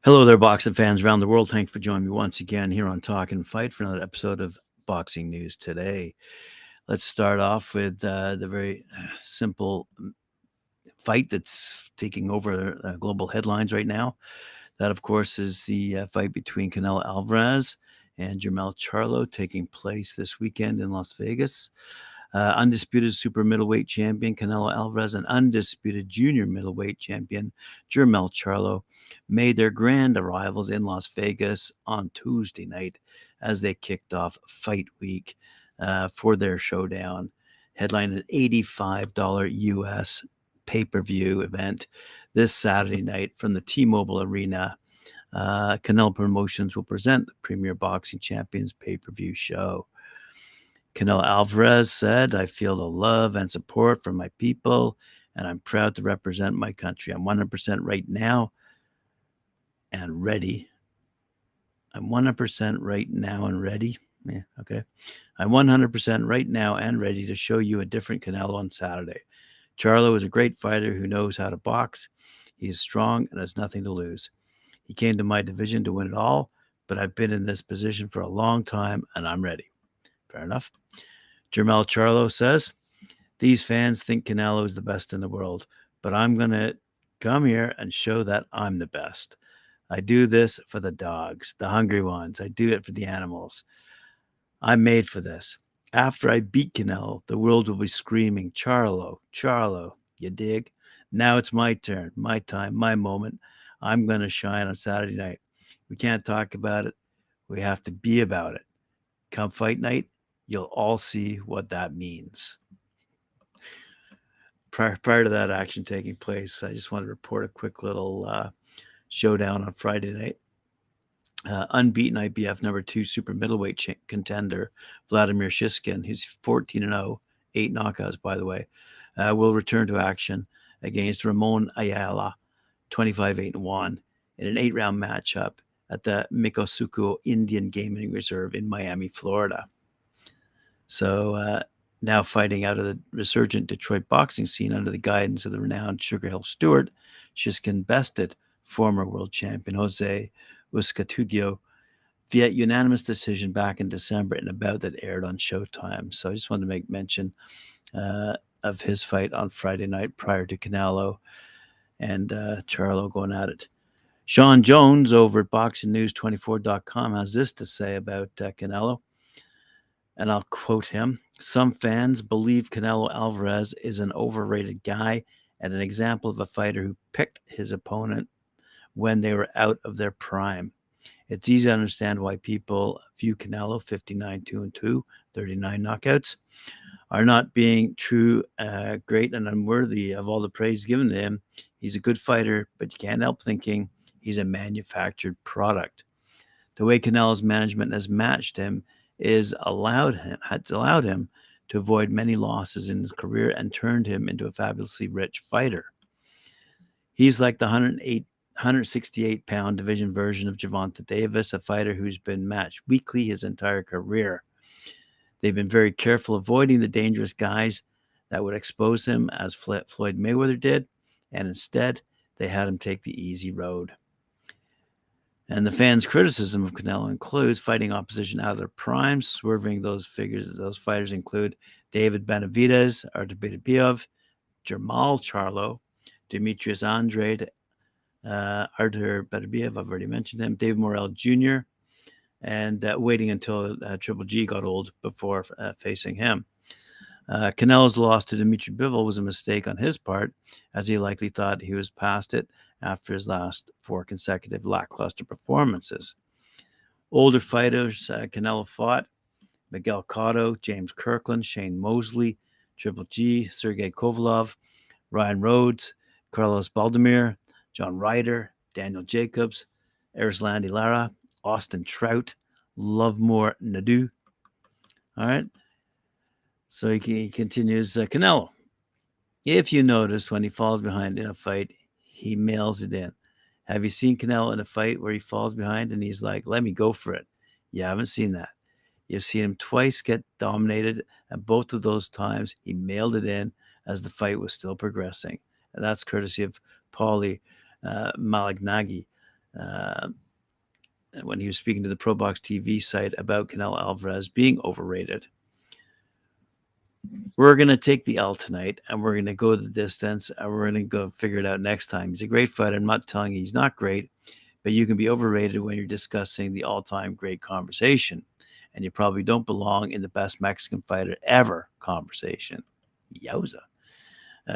Hello there, boxing fans around the world. Thanks for joining me once again here on Talk and Fight for another episode of Boxing News Today. Let's start off with the very simple fight that's taking over global headlines right now. That, of course, is the fight between Canelo Alvarez and Jermell Charlo taking place this weekend in Las Vegas. Undisputed super middleweight champion Canelo Alvarez and undisputed junior middleweight champion Jermell Charlo made their grand arrivals in Las Vegas on Tuesday night as they kicked off Fight Week for their showdown, headlined an $85 US pay-per-view event this Saturday night from the T-Mobile Arena. Canelo Promotions will present the Premier Boxing Champions pay-per-view show. Canelo Alvarez said, "I feel the love and support from my people, and I'm proud to represent my country. I'm 100% right now and ready. I'm 100% right now and ready. Yeah, okay. I'm 100% right now and ready to show you a different Canelo on Saturday. Charlo is a great fighter who knows how to box. He is strong and has nothing to lose. He came to my division to win it all, but I've been in this position for a long time, and I'm ready." Fair enough. Jermell Charlo says, "These fans think Canelo is the best in the world, but I'm going to come here and show that I'm the best. I do this for the dogs, the hungry ones. I do it for the animals. I'm made for this. After I beat Canelo, the world will be screaming, 'Charlo, Charlo.' You dig? Now it's my turn, my time, my moment. I'm going to shine on Saturday night. We can't talk about it. We have to be about it. Come fight night, you'll all see what that means." Prior to that action taking place, I just want to report a quick little showdown on Friday night. Unbeaten IBF number 2 super middleweight contender Vladimir Shishkin, who's 14-0, 8 knockouts, by the way, will return to action against Ramon Ayala, 25-8-1, in an 8-round matchup at the Mikosuko Indian Gaming Reserve in Miami, Florida. So now fighting out of the resurgent Detroit boxing scene under the guidance of the renowned Sugar Hill Stewart, Shishkin bested former world champion Jose Uscatugio via unanimous decision back in December in a bout that aired on Showtime. So I just wanted to make mention of his fight on Friday night prior to Canelo and Charlo going at it. Sean Jones over at BoxingNews24.com has this to say about Canelo, and I'll quote him. "Some fans believe Canelo Alvarez is an overrated guy and an example of a fighter who picked his opponent when they were out of their prime. It's easy to understand why people view Canelo, 59-2-2, 39 knockouts, are not being true, great and unworthy of all the praise given to him. He's a good fighter, but you can't help thinking he's a manufactured product. The way Canelo's management has matched him has allowed him to avoid many losses in his career and turned him into a fabulously rich fighter. He's like the 168-pound division version of Gervonta Davis, a fighter who's been matched weekly his entire career. They've been very careful avoiding the dangerous guys that would expose him, as Floyd Mayweather did, and instead they had him take the easy road." And the fans' criticism of Canelo includes fighting opposition out of their prime, swerving those figures. Those fighters include David Benavidez, Artur Beterbiev, Jermall Charlo, Demetrius Andrade, Artur Beterbiev, I've already mentioned him, Dave Morrell Jr., and waiting until Triple G got old before facing him. Canelo's loss to Dimitri Bivol was a mistake on his part, as he likely thought he was past it after his last 4 consecutive lackluster performances. Older fighters Canelo fought: Miguel Cotto, James Kirkland, Shane Mosley, Triple G, Sergey Kovalev, Ryan Rhodes, Carlos Baldemir, John Ryder, Daniel Jacobs, Erislandy Lara, Austin Trout, Lovemore Nadu. All right. So he continues, Canelo, if you notice when he falls behind in a fight, he mails it in. Have you seen Canelo in a fight where he falls behind and he's like, let me go for it? You haven't seen that. You've seen him twice get dominated, and both of those times he mailed it in as the fight was still progressing. And that's courtesy of Paulie Malignaggi, when he was speaking to the Pro Box TV site about Canelo Alvarez being overrated. We're going to take the L tonight, and we're going to go the distance, and we're going to go figure it out next time. He's a great fighter. I'm not telling you he's not great, but you can be overrated when you're discussing the all-time great conversation, and you probably don't belong in the best Mexican fighter ever conversation. Yowza.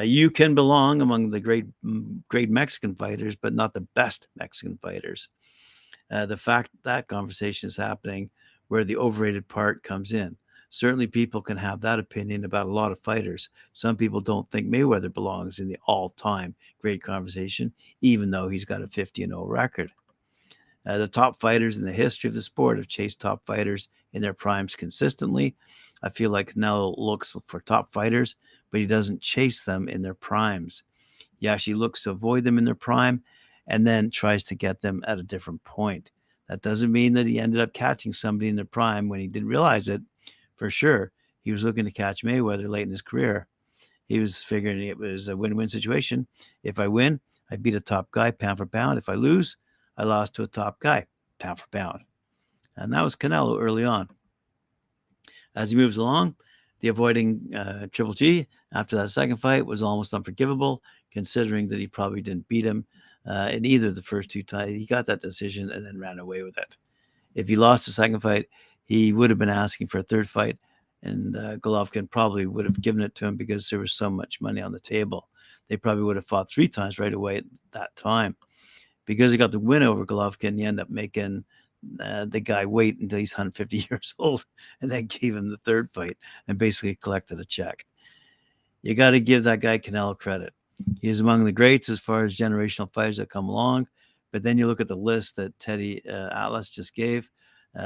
You can belong among the great Mexican fighters, but not the best Mexican fighters. The fact that conversation is happening where the overrated part comes in. Certainly people can have that opinion about a lot of fighters. Some people don't think Mayweather belongs in the all-time great conversation, even though he's got a 50-0 record. The top fighters in the history of the sport have chased top fighters in their primes consistently. I feel like Canelo looks for top fighters, but he doesn't chase them in their primes. He actually looks to avoid them in their prime and then tries to get them at a different point. That doesn't mean that he ended up catching somebody in their prime when he didn't realize it. For sure, he was looking to catch Mayweather late in his career. He was figuring it was a win-win situation. If I win, I beat a top guy pound for pound. If I lose, I lost to a top guy pound for pound. And that was Canelo early on. As he moves along, the avoiding Triple G after that second fight was almost unforgivable, considering that he probably didn't beat him in either of the first two times. He got that decision and then ran away with it. If he lost the second fight, he would have been asking for a third fight, and Golovkin probably would have given it to him because there was so much money on the table. They probably would have fought 3 times right away at that time. Because he got the win over Golovkin, he ended up making the guy wait until he's 150 years old and then gave him the third fight and basically collected a check. You got to give that guy Canelo credit. He is among the greats as far as generational fighters that come along. But then you look at the list that Teddy Atlas just gave.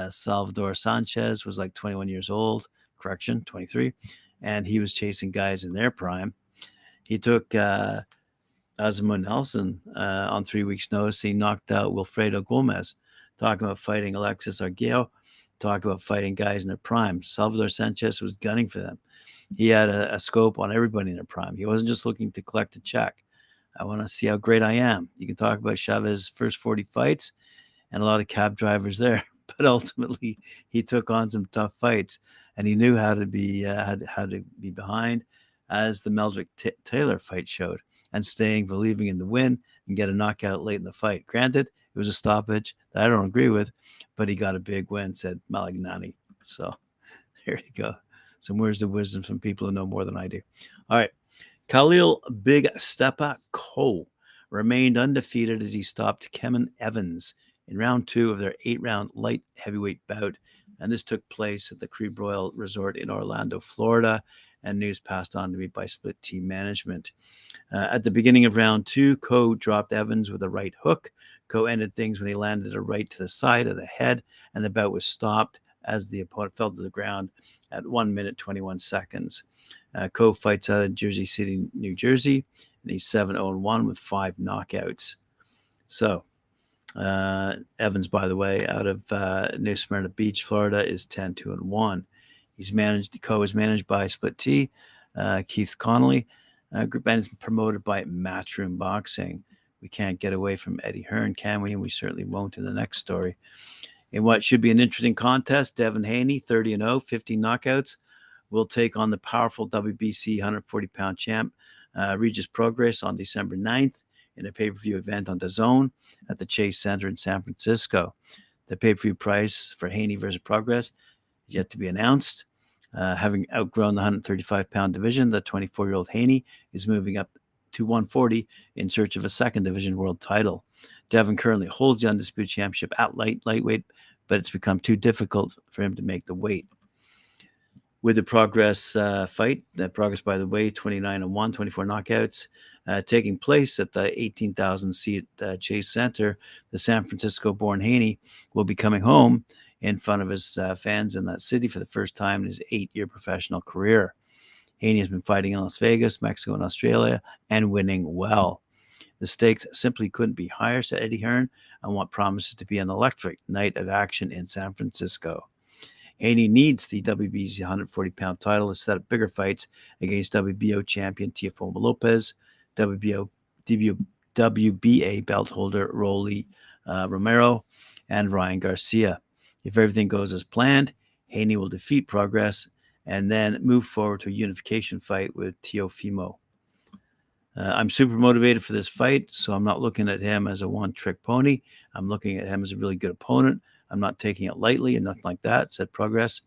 Salvador Sanchez was like 21 years old. Correction, 23. And he was chasing guys in their prime. He took Azamund Nelson on 3 weeks' notice. He knocked out Wilfredo Gomez. Talking about fighting Alexis Arguello. Talking about fighting guys in their prime. Salvador Sanchez was gunning for them. He had a scope on everybody in their prime. He wasn't just looking to collect a check. I want to see how great I am. You can talk about Chavez's first 40 fights and a lot of cab drivers there, but ultimately he took on some tough fights, and he knew how to be behind, as the Meldrick Taylor fight showed, and believing in the win and get a knockout late in the fight. Granted, it was a stoppage that I don't agree with, but he got a big win, said Malagnani. So there you go. Some words of wisdom from people who know more than I do. All right. Khalil Big Stepa Coe remained undefeated as he stopped Kevin Evans in round 2 of their 8-round light heavyweight bout. And this took place at the Creve Royal Resort in Orlando, Florida. And news passed on to me by Split Team Management. At the beginning of round 2, Coe dropped Evans with a right hook. Coe ended things when he landed a right to the side of the head, and the bout was stopped as the opponent fell to the ground at 1 minute, 21 seconds. Coe fights out of Jersey City, New Jersey, and he's 7-0-1 with 5 knockouts. So, Evans, by the way, out of New Smyrna Beach, Florida, is 10-2-1. Coe is managed by Split T, Keith Connolly. Group N is promoted by Matchroom Boxing. We can't get away from Eddie Hearn, can we? And we certainly won't in the next story. In what should be an interesting contest, Devin Haney, 30-0, 15 knockouts, will take on the powerful WBC 140-pound champ, Regis Prograis, on December 9th in a pay-per-view event on DAZN at the Chase Center in San Francisco. The pay-per-view price for Haney versus Prograis is yet to be announced. Having outgrown the 135-pound division, the 24-year-old Haney is moving up to 140 in search of a second division world title. Devin currently holds the undisputed championship at lightweight, but it's become too difficult for him to make the weight. With the Prograis fight, Prograis, by the way, 29-1, 24 knockouts, taking place at the 18,000-seat Chase Center, the San Francisco-born Haney will be coming home in front of his fans in that city for the first time in his 8-year professional career. Haney has been fighting in Las Vegas, Mexico, and Australia, and winning well. The stakes simply couldn't be higher, said Eddie Hearn, on what promises to be an electric night of action in San Francisco. Haney needs the WBC 140-pound title to set up bigger fights against WBO champion Teofimo Lopez, WBA belt holder Rolly Romero, and Ryan Garcia. If everything goes as planned, Haney will defeat Prograis and then move forward to a unification fight with Teofimo. I'm super motivated for this fight, so I'm not looking at him as a one-trick pony. I'm looking at him as a really good opponent. I'm not taking it lightly and nothing like that, said Prograis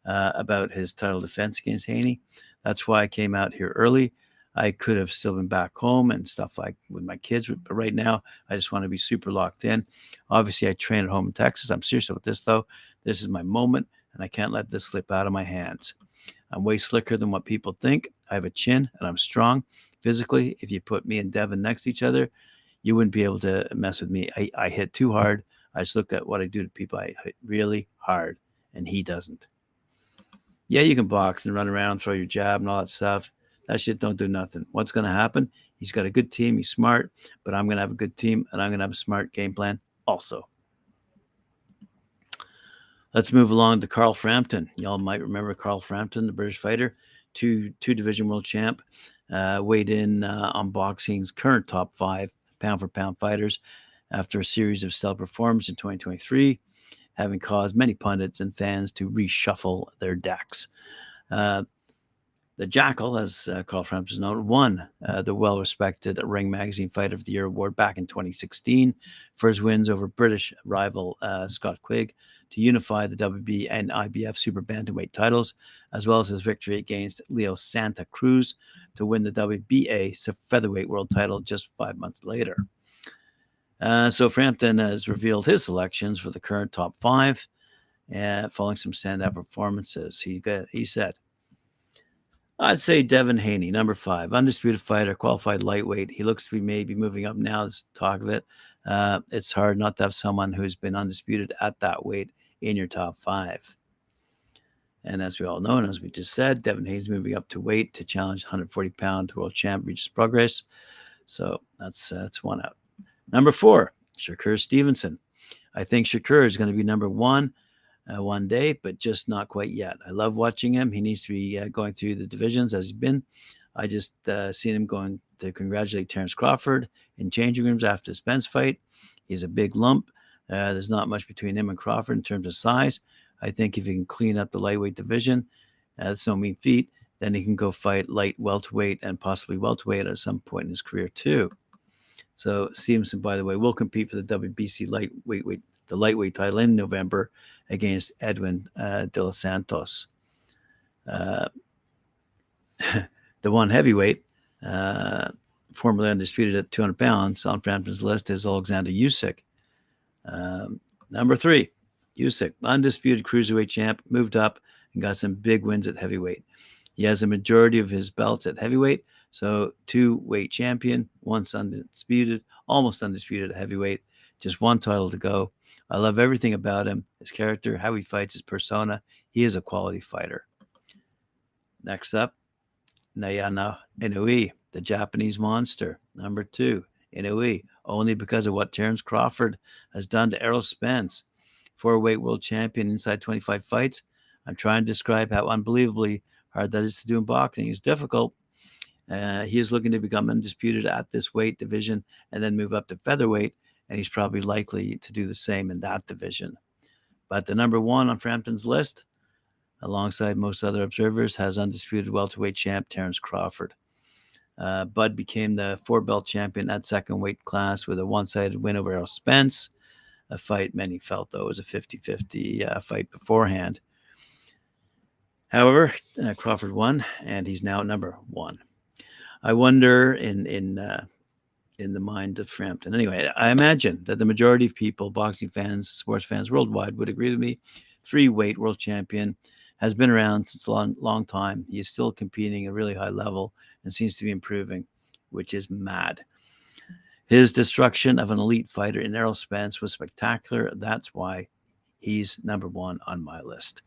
about his title defense against Haney. That's why I came out here early. I could have still been back home and stuff like with my kids, but right now I just want to be super locked in. Obviously, I train at home in Texas. I'm serious about this, though. This is my moment, and I can't let this slip out of my hands. I'm way slicker than what people think. I have a chin, and I'm strong. Physically, if you put me and Devin next to each other, you wouldn't be able to mess with me. I hit too hard. I just looked at what I do to people. I hit really hard, and he doesn't. Yeah, you can box and run around, throw your jab and all that stuff. That shit don't do nothing. What's going to happen? He's got a good team. He's smart, but I'm going to have a good team, and I'm going to have a smart game plan also. Let's move along to Carl Frampton. Y'all might remember Carl Frampton, the British fighter, two-division world champ, weighed in on boxing's current top 5 pound-for-pound fighters after a series of stellar performances in 2023, having caused many pundits and fans to reshuffle their decks. The Jackal, as Carl Frampton is known, won the well-respected Ring Magazine Fighter of the Year award back in 2016 for his wins over British rival Scott Quigg to unify the WB and IBF super bantamweight titles, as well as his victory against Leo Santa Cruz to win the WBA featherweight world title just 5 months later. So Frampton has revealed his selections for the current top 5, following some standout performances. He said, I'd say Devin Haney, number 5, undisputed fighter, qualified lightweight. He looks to be maybe moving up now. There's talk of it. It's hard not to have someone who's been undisputed at that weight in your top 5. And as we all know, and as we just said, Devin Haney's moving up to weight to challenge 140-pound world champ Regis Prograis. So that's one out. Number 4, Shakur Stevenson. I think Shakur is going to be number 1 one day, but just not quite yet. I love watching him. He needs to be going through the divisions as he's been. I just seen him going to congratulate Terence Crawford in changing rooms after the Spence fight. He's a big lump. There's not much between him and Crawford in terms of size. I think if he can clean up the lightweight division, that's no mean feat, then he can go fight light welterweight and possibly welterweight at some point in his career too. So Stevenson, by the way, will compete for the WBC lightweight title in November against Edwin de los Santos. The one heavyweight, formerly undisputed at 200 pounds on Frampton's list, is Alexander Usyk. Number 3, Usyk, undisputed cruiserweight champ, moved up and got some big wins at heavyweight. He has a majority of his belts at heavyweight, so 2-weight champion, once undisputed, almost undisputed at heavyweight, just 1 title to go. I love everything about him, his character, how he fights, his persona. He is a quality fighter. Next up, Naoya Inoue, the Japanese monster. Number 2, Inoue, only because of what Terence Crawford has done to Errol Spence. 4-weight world champion inside 25 fights. I'm trying to describe how unbelievably hard that is to do in boxing. It's difficult. He is looking to become undisputed at this weight division and then move up to featherweight, and he's probably likely to do the same in that division. But the number 1 on Frampton's list, alongside most other observers, has undisputed welterweight champ Terence Crawford. Bud became the 4-belt champion at second weight class with a one-sided win over Errol Spence, a fight many felt, though, was a 50-50 fight beforehand. However, Crawford won, and he's now number 1. I wonder in the mind of Frampton. Anyway, I imagine that the majority of people, boxing fans, sports fans worldwide, would agree with me. 3-weight world champion, has been around since a long time. He is still competing at a really high level and seems to be improving, which is mad. His destruction of an elite fighter in Errol Spence was spectacular. That's why he's number 1 on my list.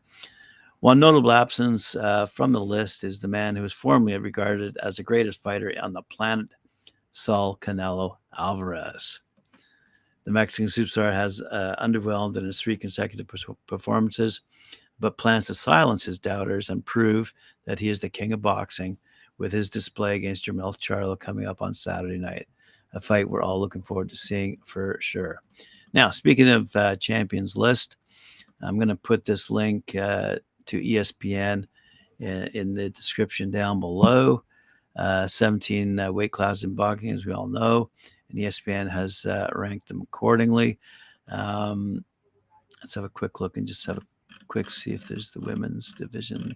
One notable absence from the list is the man who is formerly regarded as the greatest fighter on the planet, Saul Canelo Alvarez. The Mexican superstar has underwhelmed in his 3 consecutive performances, but plans to silence his doubters and prove that he is the king of boxing with his display against Jermell Charlo coming up on Saturday night, a fight we're all looking forward to seeing for sure. Now, speaking of champions list, I'm going to put this link to ESPN in the description down below. 17 weight classes in boxing, as we all know, and ESPN has ranked them accordingly. Let's have a quick look and just have a quick see if there's the women's division.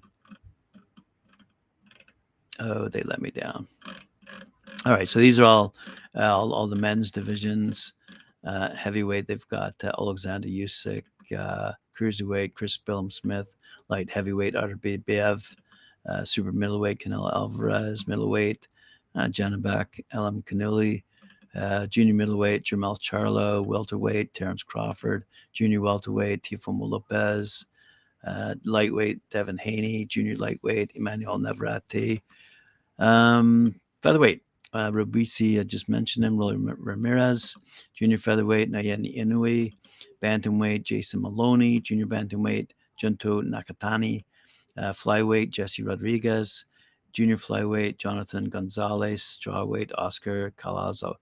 Oh, they let me down. All right, so these are all the men's divisions. Heavyweight, they've got Alexander Usyk. Cruiserweight, Chris Smith. Light heavyweight, Artur Beterbiev. Super middleweight, Canelo Alvarez. Middleweight, Janabek Elam Kanuli. Junior middleweight, Jermell Charlo. Welterweight, Terence Crawford. Junior welterweight, Teofimo Lopez. Lightweight, Devin Haney. Junior lightweight, Emmanuel Navarrete. Featherweight, Robici, I just mentioned him. Rolly Ramirez. Junior featherweight, Nayeni Inoue. Bantamweight, Jason Maloney. Junior bantamweight, Junto Nakatani. Flyweight, Jesse Rodriguez. Junior flyweight, Jonathan Gonzalez. Strawweight, Oscar Calazo.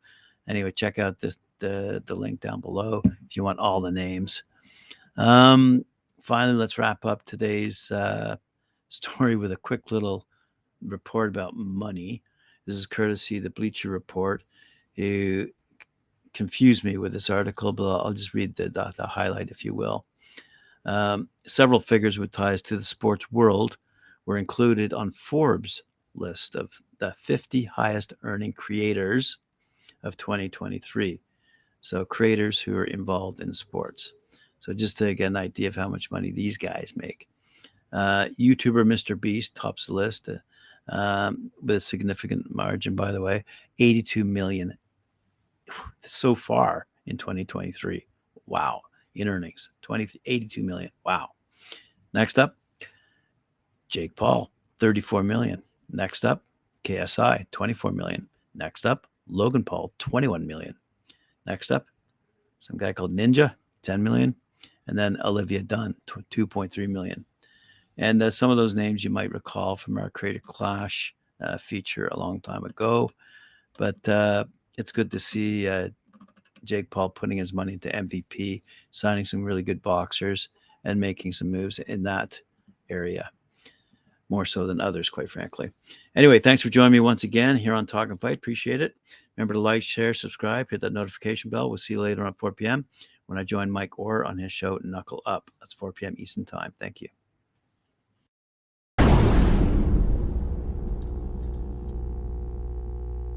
Anyway, check out the link down below if you want all the names. Finally, let's wrap up today's story with a quick little report about money. This is courtesy of the Bleacher Report, who confused me with this article, but I'll just read the highlight, if you will. Several figures with ties to the sports world were included on Forbes' list of the 50 highest earning creators of 2023. So creators who are involved in sports. So just to get an idea of how much money these guys make. YouTuber Mr. Beast tops the list with a significant margin, by the way, 82 million so far in 2023. Wow. In earnings, 82 million. Wow. Next up, Jake Paul, 34 million. Next up, KSI, 24 million. Next up, Logan Paul, 21 million. Next up, some guy called Ninja, 10 million. And then Olivia Dunn, 2.3 million. And some of those names you might recall from our Creator Clash feature a long time ago. But it's good to see Jake Paul putting his money into MVP, signing some really good boxers, and making some moves in that area. More so than others, quite frankly. Anyway, thanks for joining me once again here on Talk and Fight. Appreciate it. Remember to like, share, subscribe, hit that notification bell. We'll see you later on 4 p.m. when I join Mike Orr on his show Knuckle Up. That's 4 p.m. Eastern Time. Thank you.